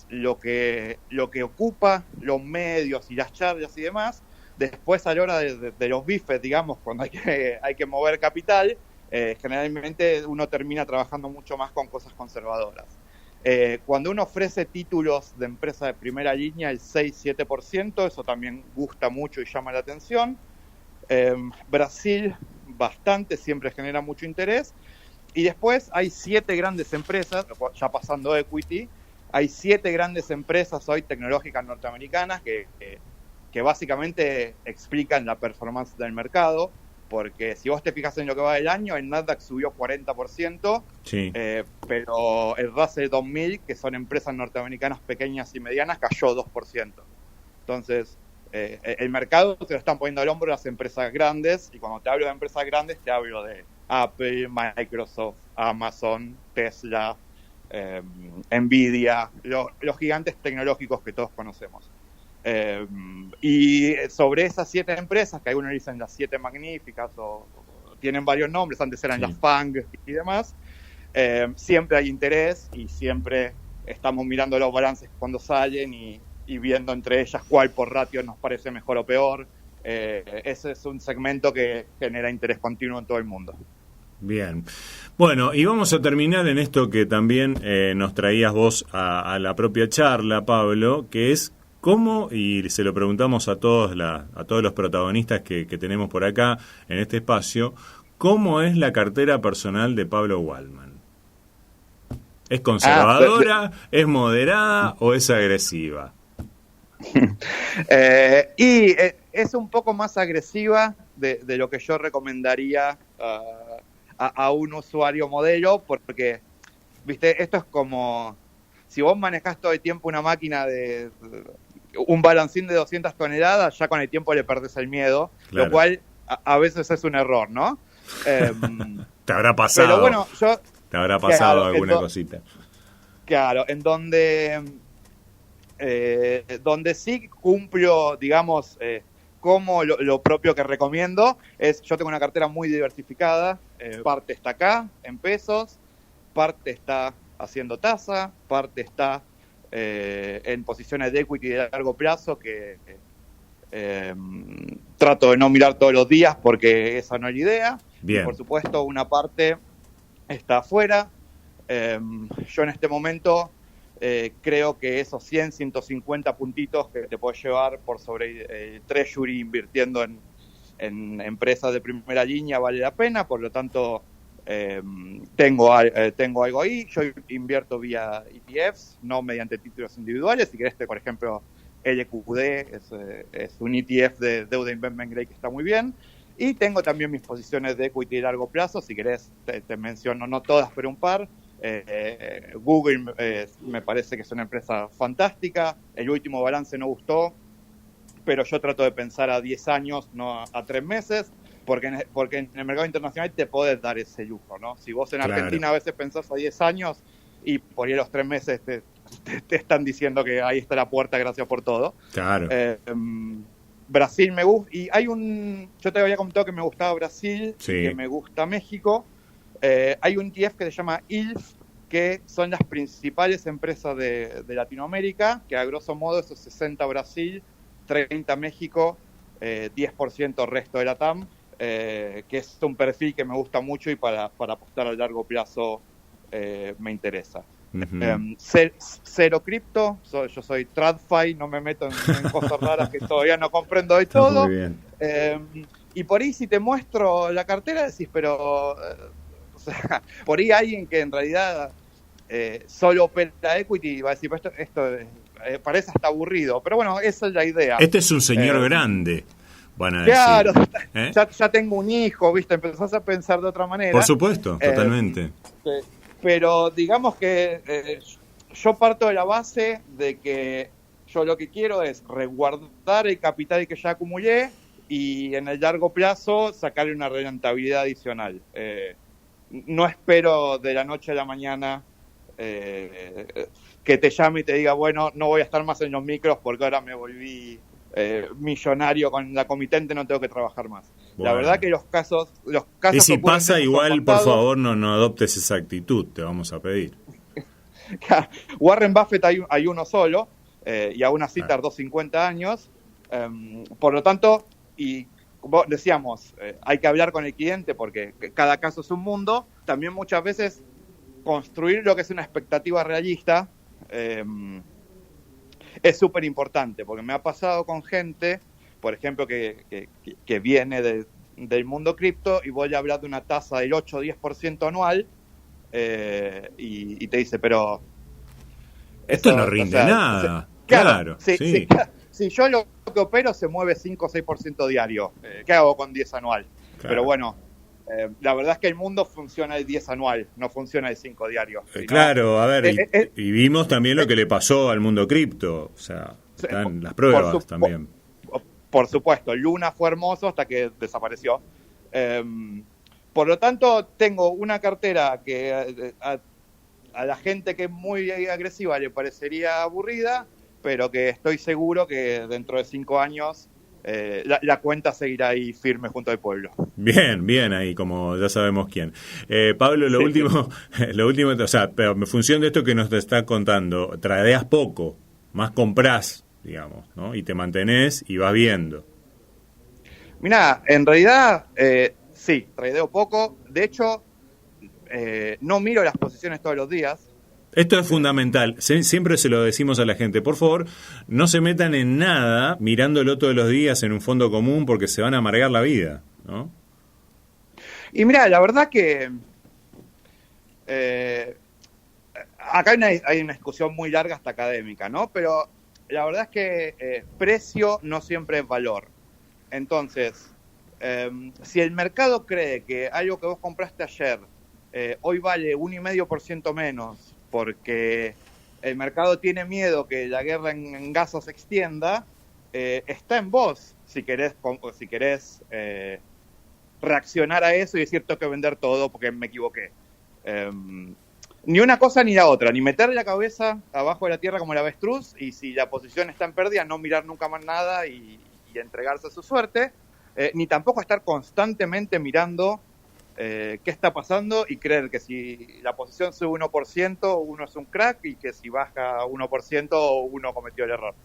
lo que ocupa los medios y las charlas y demás, después a la hora de los bifes, digamos, cuando hay que mover capital, generalmente uno termina trabajando mucho más con cosas conservadoras. Cuando uno ofrece títulos de empresa de primera línea, el 6-7%, eso también gusta mucho y llama la atención. Brasil, bastante, siempre genera mucho interés. Y después hay 7 grandes empresas, ya pasando equity, hay 7 grandes empresas hoy tecnológicas norteamericanas que básicamente explican la performance del mercado, porque si vos te fijas en lo que va del año, el Nasdaq subió 40%, sí. Pero el Russell 2000, que son empresas norteamericanas pequeñas y medianas, cayó 2%. Entonces, el mercado se lo están poniendo al hombro las empresas grandes, y cuando te hablo de empresas grandes, te hablo de Apple, Microsoft, Amazon, Tesla, Nvidia, los gigantes tecnológicos que todos conocemos. Y sobre esas 7 empresas, que algunos dicen las 7 magníficas o tienen varios nombres, antes eran las FANG y demás, siempre hay interés y siempre estamos mirando los balances cuando salen y viendo entre ellas cuál por ratio nos parece mejor o peor. Ese es un segmento que genera interés continuo en todo el mundo. Bien. Bueno, y vamos a terminar en esto que también nos traías vos a la propia charla, Pablo, que es cómo, y se lo preguntamos a todos los protagonistas que tenemos por acá en este espacio, ¿cómo es la cartera personal de Pablo Waldman? ¿Es conservadora, es moderada o es agresiva? Es un poco más agresiva de lo que yo recomendaría a un usuario modelo, porque, viste, esto es como si vos manejás todo el tiempo una máquina de un balancín de 200 toneladas, ya con el tiempo le perdés el miedo, claro. Lo cual a veces es un error, ¿no? Te habrá pasado. Pero bueno, te habrá pasado alguna cosita. Claro, en donde sí cumplo, digamos, como lo propio que recomiendo, yo tengo una cartera muy diversificada, parte está acá, en pesos, parte está haciendo tasa, parte está en posiciones de equity de largo plazo que trato de no mirar todos los días porque esa no es la idea. Bien. Y por supuesto una parte está afuera. Yo en este momento creo que esos 150 puntitos que te puedes llevar por sobre Treasury invirtiendo en empresas de primera línea vale la pena, por lo tanto tengo algo ahí. Yo invierto vía ETFs, no mediante títulos individuales. Si querés, por ejemplo, LQD es un ETF de deuda investment grade que está muy bien. Y tengo también mis posiciones de equity de largo plazo. Si querés, te menciono, no todas, pero un par. Google me parece que es una empresa fantástica. El último balance no gustó, pero yo trato de pensar a 10 años, no a 3 meses. Porque en el mercado internacional te podés dar ese lujo, ¿no? Si vos en Argentina a veces pensás a 10 años y por ahí a los 3 meses te están diciendo que ahí está la puerta, gracias por todo. Claro. Brasil me gusta. Y yo te había comentado que me gustaba Brasil, sí, y que me gusta México. Hay un ETF que se llama ILF, que son las principales empresas de Latinoamérica, que a grosso modo eso es 60 Brasil, 30 México, 10% resto de la TAM, que es un perfil que me gusta mucho y para apostar a largo plazo me interesa. Uh-huh. Cero cripto, yo soy TradFi, no me meto en cosas raras que todavía no comprendo de todo. Muy bien. Y por ahí si te muestro la cartera decís, pero o sea, por ahí alguien que en realidad solo opera equity va a decir, esto parece hasta aburrido, pero bueno, esa es la idea. Este es un señor grande, van a decir. Claro, ya tengo un hijo, ¿viste? Empezás a pensar de otra manera. Por supuesto, totalmente. Pero digamos que yo parto de la base de que yo lo que quiero es resguardar el capital que ya acumulé y en el largo plazo sacarle una rentabilidad adicional. No espero de la noche a la mañana que te llame y te diga, bueno, no voy a estar más en los micros porque ahora me volví millonario con la comitente, no tengo que trabajar más. Bueno. La verdad que los casos y si pasa igual, por favor, no adoptes esa actitud, te vamos a pedir. Warren Buffett hay uno solo, y aún así tardó 50 años, por lo tanto, y como decíamos, hay que hablar con el cliente porque cada caso es un mundo. También muchas veces construir lo que es una expectativa realista es súper importante, porque me ha pasado con gente, por ejemplo, que viene del mundo cripto y voy a hablar de una tasa del 8 o 10% anual y te dice, pero... Esto no rinde nada. Claro, sí. Si yo lo que opero se mueve 5 o 6% diario, ¿qué hago con 10 anual? Claro. Pero bueno, la verdad es que el mundo funciona el 10 anual, no funciona el 5 diario. Claro, a ver, y vimos también lo que le pasó al mundo cripto, o sea, están las pruebas también. Por supuesto, Luna fue hermoso hasta que desapareció. Por lo tanto, tengo una cartera que a la gente que es muy agresiva le parecería aburrida, pero que estoy seguro que dentro de 5 años la cuenta seguirá ahí firme junto al pueblo. Bien ahí, como ya sabemos quién. Pablo, lo último, o sea, pero en función de esto que nos está contando, tradeas poco, más comprás, digamos, ¿no? Y te mantenés y vas viendo. Mirá, en realidad, sí, tradeo poco. De hecho, no miro las posiciones todos los días. Esto es fundamental, siempre se lo decimos a la gente, por favor, no se metan en nada mirándolo todos los días en un fondo común porque se van a amargar la vida, ¿no? Y mira, la verdad que acá hay una discusión muy larga hasta académica, ¿no? Pero la verdad es que precio no siempre es valor. Entonces, si el mercado cree que algo que vos compraste ayer hoy vale 1,5% menos porque el mercado tiene miedo que la guerra en Gaza se extienda, está en vos si querés reaccionar a eso y decir tengo que vender todo porque me equivoqué. Ni una cosa ni la otra, ni meter la cabeza abajo de la tierra como el avestruz y si la posición está en pérdida no mirar nunca más nada y entregarse a su suerte, ni tampoco estar constantemente mirando qué está pasando y creer que si la posición sube 1%, uno es un crack y que si baja 1%, uno cometió el error.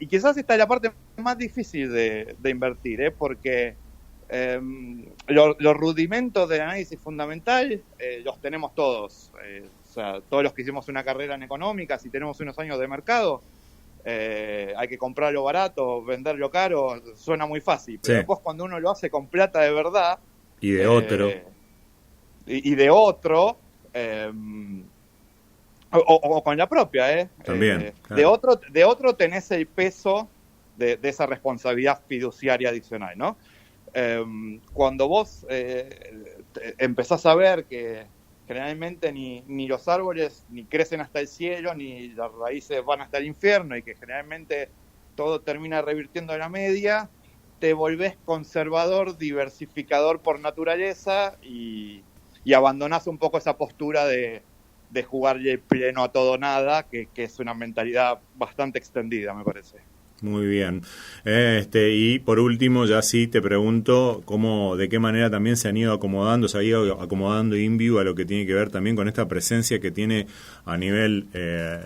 Y quizás esta es la parte más difícil de invertir, porque los rudimentos del análisis fundamental los tenemos todos. O sea, todos los que hicimos una carrera en económica, si tenemos unos años de mercado, hay que comprarlo barato, venderlo caro, suena muy fácil. Pero después cuando uno lo hace con plata de verdad, y de otro. Y de otro, o con la propia, También. Claro. De otro tenés el peso de esa responsabilidad fiduciaria adicional, ¿no? Cuando vos empezás a ver que generalmente ni los árboles ni crecen hasta el cielo, ni las raíces van hasta el infierno, y que generalmente todo termina revirtiendo a la media, te volvés conservador, diversificador por naturaleza y abandonás un poco esa postura de jugarle pleno a todo nada, que es una mentalidad bastante extendida, me parece. Muy bien. Y por último, ya sí te pregunto de qué manera también se ha ido acomodando InView a lo que tiene que ver también con esta presencia que tiene a nivel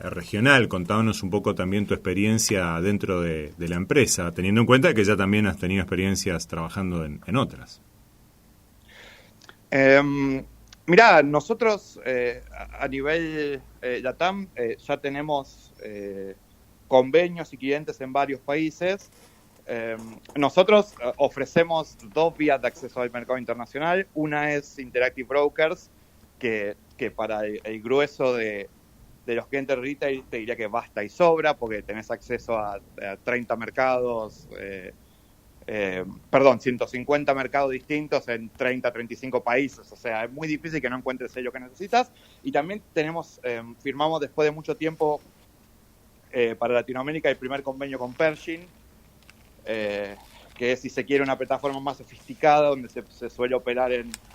regional. Contámonos un poco también tu experiencia dentro de la empresa, teniendo en cuenta que ya también has tenido experiencias trabajando en otras. Mirá, nosotros a nivel LATAM ya tenemos convenios y clientes en varios países. Nosotros ofrecemos 2 vías de acceso al mercado internacional. Una es Interactive Brokers, que para el grueso de los clientes retail te diría que basta y sobra, porque tenés acceso a 30 mercados, 150 mercados distintos en 30, 35 países. O sea, es muy difícil que no encuentres lo que necesitas. Y también firmamos después de mucho tiempo para Latinoamérica el primer convenio con Pershing, que es, si se quiere, una plataforma más sofisticada donde se suele operar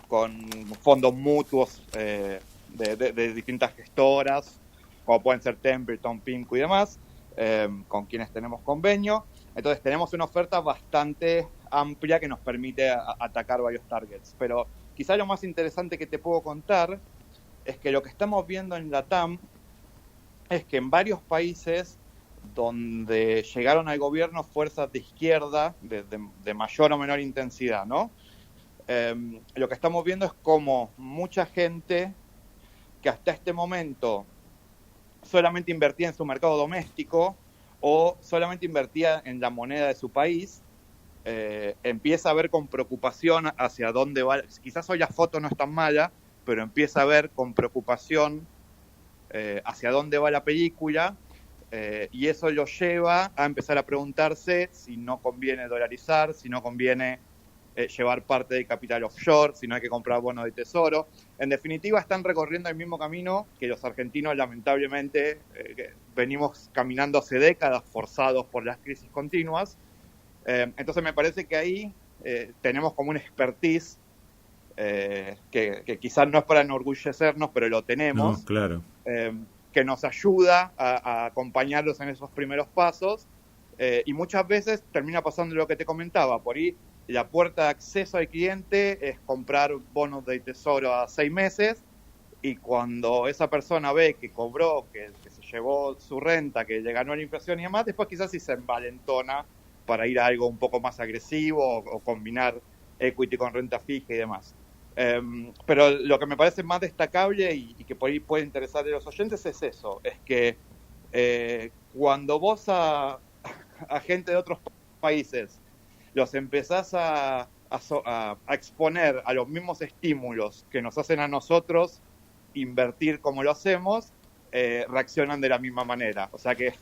con fondos mutuos de distintas gestoras, como pueden ser Templeton, PIMCO y demás, con quienes tenemos convenio. Entonces tenemos una oferta bastante amplia que nos permite atacar varios targets. Pero quizá lo más interesante que te puedo contar es que lo que estamos viendo en LATAM es que en varios países donde llegaron al gobierno fuerzas de izquierda de mayor o menor intensidad, ¿no? Lo que estamos viendo es como mucha gente que hasta este momento solamente invertía en su mercado doméstico o solamente invertía en la moneda de su país, empieza a ver con preocupación hacia dónde va. Quizás hoy la foto no es tan mala, pero empieza a ver con preocupación hacia dónde va la película, y eso lo lleva a empezar a preguntarse si no conviene dolarizar, si no conviene llevar parte del capital offshore, si no hay que comprar bonos de tesoro. En definitiva, están recorriendo el mismo camino que los argentinos, lamentablemente, venimos caminando hace décadas, forzados por las crisis continuas. Entonces me parece que ahí tenemos como una expertise que quizás no es para enorgullecernos, pero lo tenemos. No, claro. Que nos ayuda a acompañarlos en esos primeros pasos, y muchas veces termina pasando lo que te comentaba. Por ahí la puerta de acceso al cliente es comprar bonos de tesoro a 6 meses, y cuando esa persona ve que cobró, que se llevó su renta, que le ganó la inflación y demás, después quizás sí se envalentona para ir a algo un poco más agresivo o combinar equity con renta fija y demás. Pero lo que me parece más destacable y que por ahí puede interesar a los oyentes es eso, es que cuando vos a gente de otros países los empezás a exponer a los mismos estímulos que nos hacen a nosotros invertir como lo hacemos, reaccionan de la misma manera. O sea que en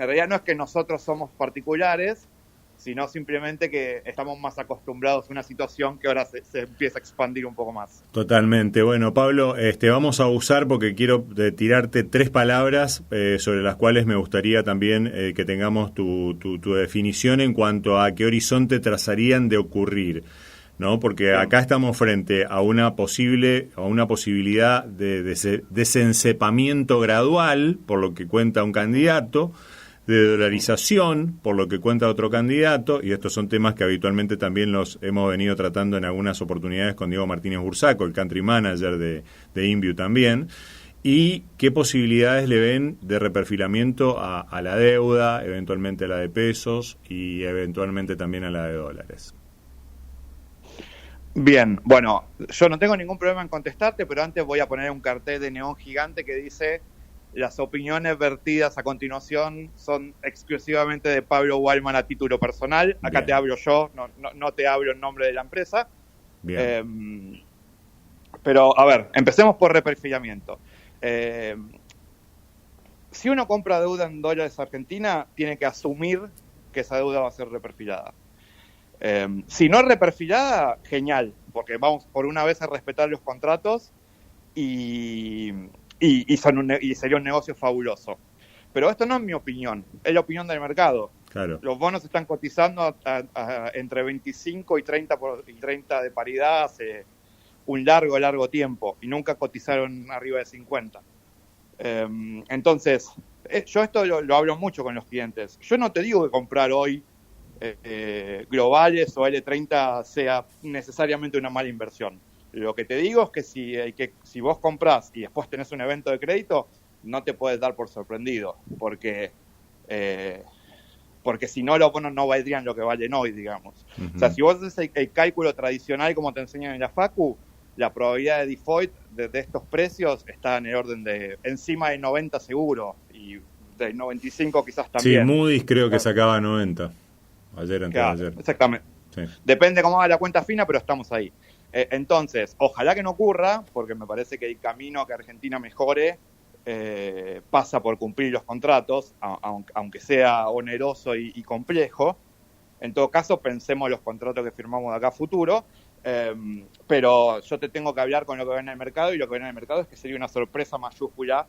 realidad no es que nosotros somos particulares, sino simplemente que estamos más acostumbrados a una situación que ahora se empieza a expandir un poco más. Totalmente. Bueno, Pablo, vamos a usar, porque quiero tirarte 3 palabras sobre las cuales me gustaría también que tengamos tu definición en cuanto a qué horizonte trazarían de ocurrir, ¿no? Porque acá estamos frente a una posibilidad de desencepamiento gradual, por lo que cuenta un candidato, de dolarización, por lo que cuenta otro candidato, y estos son temas que habitualmente también los hemos venido tratando en algunas oportunidades con Diego Martínez Bursaco, el country manager de InView también, y qué posibilidades le ven de reperfilamiento a la deuda, eventualmente a la de pesos y eventualmente también a la de dólares. Bien, bueno, yo no tengo ningún problema en contestarte, pero antes voy a poner un cartel de neón gigante que dice: las opiniones vertidas a continuación son exclusivamente de Pablo Wallman a título personal. Acá bien. Te hablo yo, no te hablo en nombre de la empresa. Bien. Pero, a ver, empecemos por reperfilamiento. Si uno compra deuda en dólares Argentina, tiene que asumir que esa deuda va a ser reperfilada. Si no es reperfilada, genial, porque vamos por una vez a respetar los contratos y sería un negocio fabuloso. Pero esto no es mi opinión, es la opinión del mercado. Claro. Los bonos están cotizando entre 25 y 30 de paridad hace un largo tiempo, y nunca cotizaron arriba de 50. Entonces, yo esto lo hablo mucho con los clientes. Yo no te digo que comprar hoy globales o L30 sea necesariamente una mala inversión. Lo que te digo es que si vos comprás y después tenés un evento de crédito, no te puedes dar por sorprendido, porque si no, los bonos no valdrían lo que valen hoy, digamos. Uh-huh. O sea, si vos haces el cálculo tradicional como te enseñan en la facu, la probabilidad de default de estos precios está en el orden de encima de 90 seguro, y del 95 quizás también. Sí, Moody's creo que sacaba 90. Ayer, antes de ayer. Exactamente. Sí. Depende cómo va la cuenta fina, pero estamos ahí. Entonces, ojalá que no ocurra, porque me parece que el camino a que Argentina mejore pasa por cumplir los contratos, aunque sea oneroso y complejo. En todo caso, pensemos los contratos que firmamos de acá a futuro, pero yo te tengo que hablar con lo que ven en el mercado, y lo que ven en el mercado es que sería una sorpresa mayúscula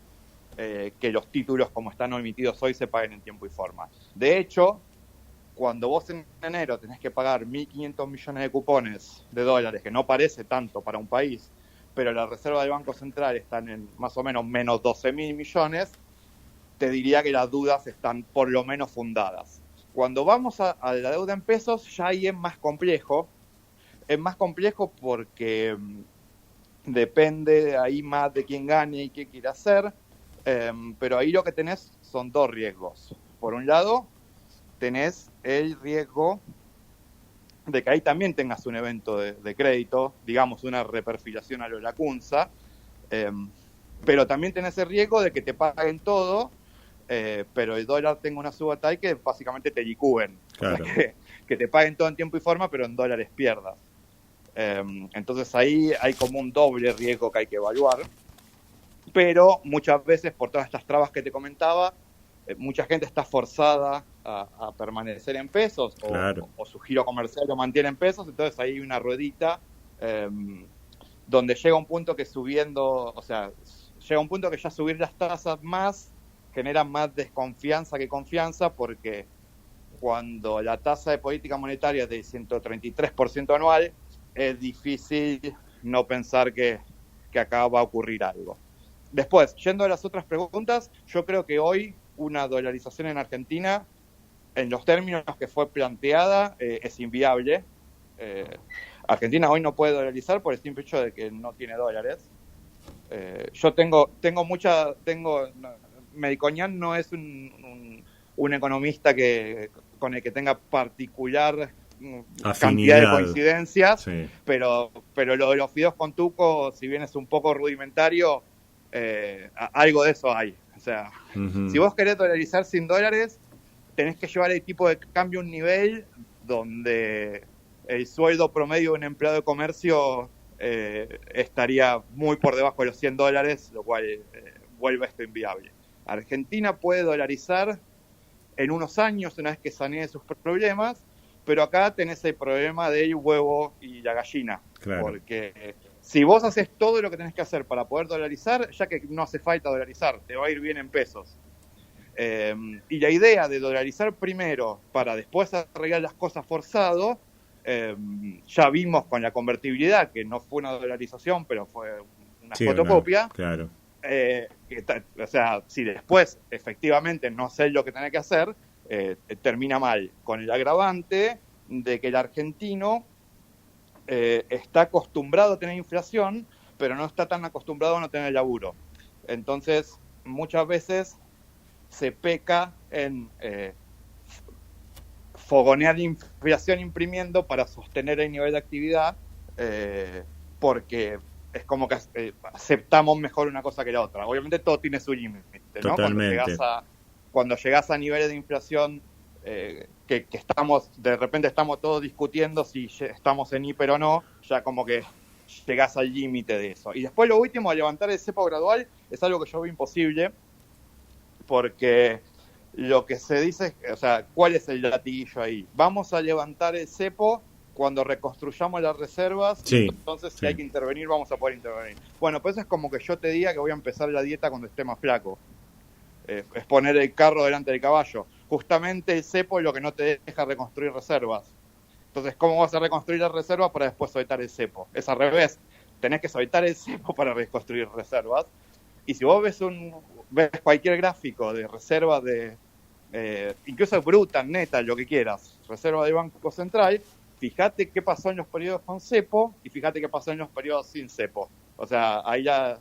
que los títulos como están emitidos hoy se paguen en tiempo y forma. De hecho, cuando vos en enero tenés que pagar 1.500 millones de cupones de dólares, que no parece tanto para un país, pero la reserva del Banco Central están en más o menos menos 12.000 millones, te diría que las dudas están por lo menos fundadas. Cuando vamos a la deuda en pesos, ya ahí es más complejo. Es más complejo porque depende ahí más de quién gane y qué quiere hacer, pero ahí lo que tenés son dos riesgos. Por un lado, tenés el riesgo de que ahí también tengas un evento de crédito, digamos una reperfilación a lo Lacunza, pero también tenés el riesgo de que te paguen todo, pero el dólar tenga una suba tal que básicamente te licúen. Claro. O sea, que te paguen todo en tiempo y forma, pero en dólares pierdas. Entonces ahí hay como un doble riesgo que hay que evaluar, pero muchas veces por todas estas trabas que te comentaba, mucha gente está forzada a permanecer en pesos, claro, o su giro comercial lo mantiene en pesos, entonces ahí hay una ruedita donde llega un punto que llega un punto que ya subir las tasas más genera más desconfianza que confianza, porque cuando la tasa de política monetaria es del 133% anual, es difícil no pensar que acá va a ocurrir algo. Después, yendo a las otras preguntas, yo creo que hoy una dolarización en Argentina, en los términos que fue planteada, es inviable. Argentina hoy no puede dolarizar por el simple hecho de que no tiene dólares. Yo Melconian no es un economista con el que tenga particular cantidad de coincidencias, sí, pero lo de los fideos con tuco, si bien es un poco rudimentario, algo de eso hay. O sea, uh-huh, si vos querés dolarizar sin dólares, tenés que llevar el tipo de cambio a un nivel donde el sueldo promedio de un empleado de comercio estaría muy por debajo de los $100, lo cual vuelve esto inviable. Argentina puede dolarizar en unos años, una vez que sanee sus problemas, pero acá tenés el problema del huevo y la gallina. Claro. Porque si vos haces todo lo que tenés que hacer para poder dolarizar, ya que no hace falta dolarizar, te va a ir bien en pesos. Y la idea de dolarizar primero para después arreglar las cosas forzado, ya vimos con la convertibilidad, que no fue una dolarización, pero fue una fotocopia. Claro. O sea, si después efectivamente no sé lo que tenés que hacer, termina mal, con el agravante de que el argentino está acostumbrado a tener inflación, pero no está tan acostumbrado a no tener laburo. Entonces, muchas veces se peca en fogonear la inflación imprimiendo para sostener el nivel de actividad, porque es como que aceptamos mejor una cosa que la otra. Obviamente todo tiene su límite, ¿no? Cuando llegás a niveles de inflación que de repente estamos todos discutiendo si estamos en hiper o no, ya como que llegás al límite de eso. Y después lo último, a levantar el cepo gradual, es algo que yo veo imposible, porque lo que se dice, o sea, ¿cuál es el latiguillo ahí? Vamos a levantar el cepo cuando reconstruyamos las reservas, sí, entonces si hay que intervenir, vamos a poder intervenir. Bueno, pues es como que yo te diga que voy a empezar la dieta cuando esté más flaco. Es poner el carro delante del caballo. Justamente el cepo es lo que no te deja reconstruir reservas. Entonces, ¿cómo vas a reconstruir las reservas para después soltar el cepo? Es al revés. Tenés que soltar el cepo para reconstruir reservas. Y si vos ves cualquier gráfico de reserva de, incluso bruta, neta, lo que quieras, reserva de Banco Central, fíjate qué pasó en los periodos con cepo y fíjate qué pasó en los periodos sin cepo. O sea, ahí ya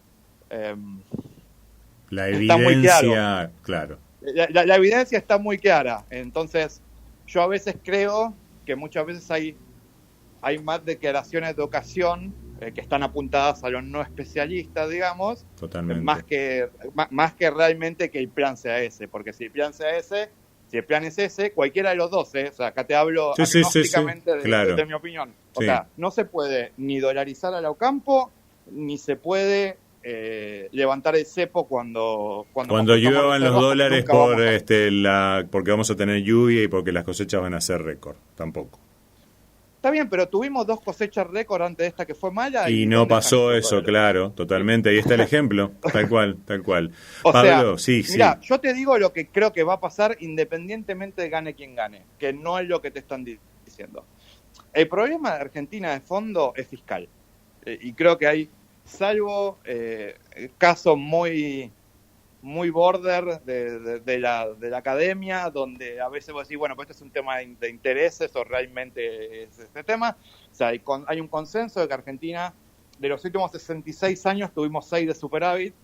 la evidencia, claro. La evidencia está muy clara. Entonces, yo a veces creo que muchas veces hay más declaraciones de ocasión que están apuntadas a los no especialistas, digamos. Totalmente. Más que realmente que el plan sea ese. Porque si el plan es ese, cualquiera de los dos, o sea, acá te hablo agnósticamente claro. de mi opinión. O sea, no se puede ni dolarizar a la Ocampo, ni se puede levantar el cepo cuando lluevan los dólares porque vamos a tener lluvia y porque las cosechas van a ser récord, tampoco. Está bien, pero tuvimos 2 cosechas récord antes de esta que fue mala. Y no pasó eso, claro, totalmente. Ahí está el ejemplo, tal cual. O Pablo, sea, mirá, yo te digo lo que creo que va a pasar independientemente de gane quien gane, que no es lo que te están diciendo. El problema de Argentina de fondo es fiscal. Y creo que hay, salvo casos muy border de la academia, donde a veces vos decís, bueno, pues este es un tema de intereses o realmente es este tema. O sea, hay un consenso de que Argentina, de los últimos 66 años, tuvimos 6 de superávit.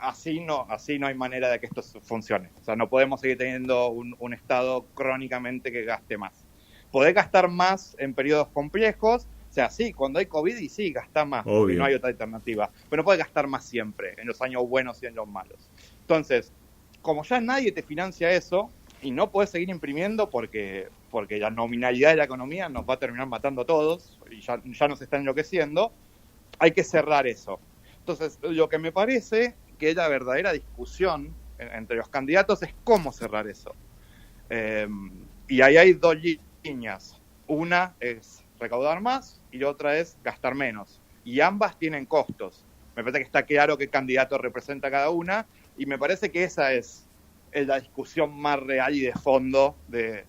Así no hay manera de que esto funcione. O sea, no podemos seguir teniendo un Estado crónicamente que gaste más. Podés gastar más en periodos complejos. O sea, sí, cuando hay COVID y sí, gasta más, porque no hay otra alternativa. Pero no puedes gastar más siempre, en los años buenos y en los malos. Entonces, como ya nadie te financia eso, y no podés seguir imprimiendo porque la nominalidad de la economía nos va a terminar matando a todos, y ya nos está enloqueciendo, hay que cerrar eso. Entonces, lo que me parece que es la verdadera discusión entre los candidatos es cómo cerrar eso. Y ahí hay 2 líneas. Una es recaudar más y la otra es gastar menos. Y ambas tienen costos. Me parece que está claro qué candidato representa cada una y me parece que esa es la discusión más real y de fondo de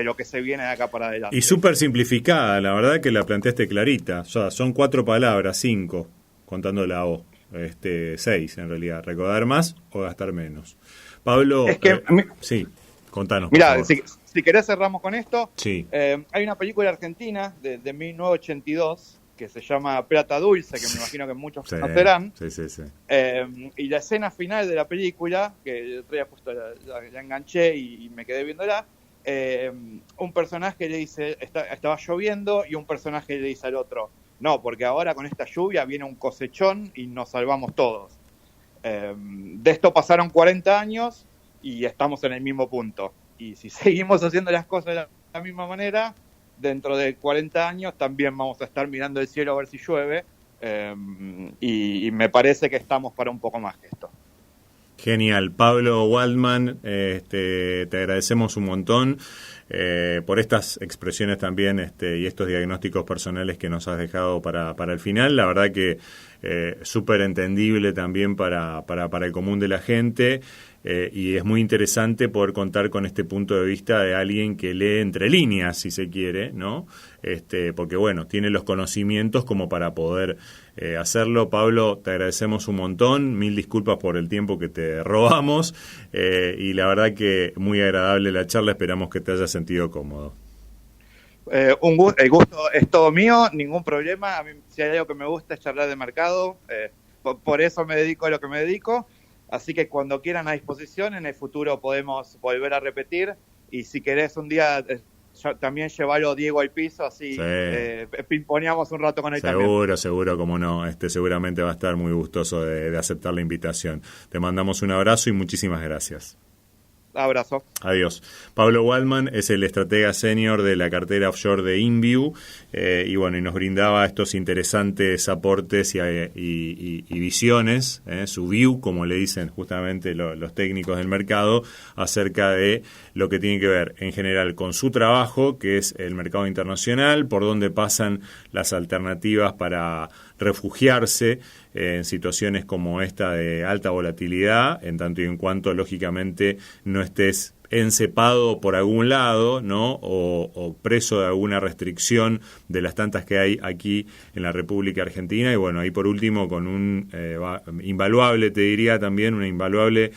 lo que se viene de acá para adelante. Y súper simplificada, la verdad que la planteaste clarita. O sea, son 4 palabras, 5, contando la O. 6 en realidad. Recaudar más o gastar menos. Pablo, es que, sí, contanos. Mirá, si querés cerramos con esto. Sí. Hay una película argentina de 1982 que se llama Plata Dulce, que me imagino que muchos conocerán. Sí. Y la escena final de la película, que el otro día justo la enganché y me quedé viéndola, un personaje le dice, estaba lloviendo, y un personaje le dice al otro, no, porque ahora con esta lluvia viene un cosechón y nos salvamos todos. De esto pasaron 40 años y estamos en el mismo punto. Y si seguimos haciendo las cosas de la misma manera, dentro de 40 años también vamos a estar mirando el cielo a ver si llueve, y me parece que estamos para un poco más que esto. Genial. Pablo Waldman, te agradecemos un montón por estas expresiones también y estos diagnósticos personales que nos has dejado para el final. La verdad que súper entendible también para el común de la gente, y es muy interesante poder contar con este punto de vista de alguien que lee entre líneas, si se quiere, ¿no? Porque bueno, tiene los conocimientos como para poder hacerlo. Pablo, te agradecemos un montón, 1000 disculpas por el tiempo que te robamos, y la verdad que muy agradable la charla, esperamos que te hayas sentido cómodo. El gusto es todo mío, ningún problema. A mí, si hay algo que me gusta es charlar de mercado, por eso me dedico a lo que me dedico, así que cuando quieran a disposición, en el futuro podemos volver a repetir, y si querés un día también llevarlo Diego al piso, así pimponeamos un rato con él también. Seguro, como no, seguramente va a estar muy gustoso de aceptar la invitación. Te mandamos un abrazo y muchísimas gracias. Abrazo. Adiós. Pablo Waldman es el estratega senior de la cartera offshore de InView, y bueno, y nos brindaba estos interesantes aportes y visiones, su view, como le dicen justamente los técnicos del mercado, acerca de lo que tiene que ver en general con su trabajo, que es el mercado internacional, por donde pasan las alternativas para refugiarse en situaciones como esta de alta volatilidad, en tanto y en cuanto lógicamente no estés encepado por algún lado, ¿no? O preso de alguna restricción de las tantas que hay aquí en la República Argentina. Y bueno, ahí por último con un invaluable, te diría también, una invaluable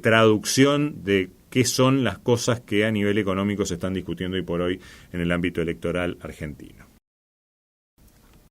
traducción de qué son las cosas que a nivel económico se están discutiendo hoy por hoy en el ámbito electoral argentino.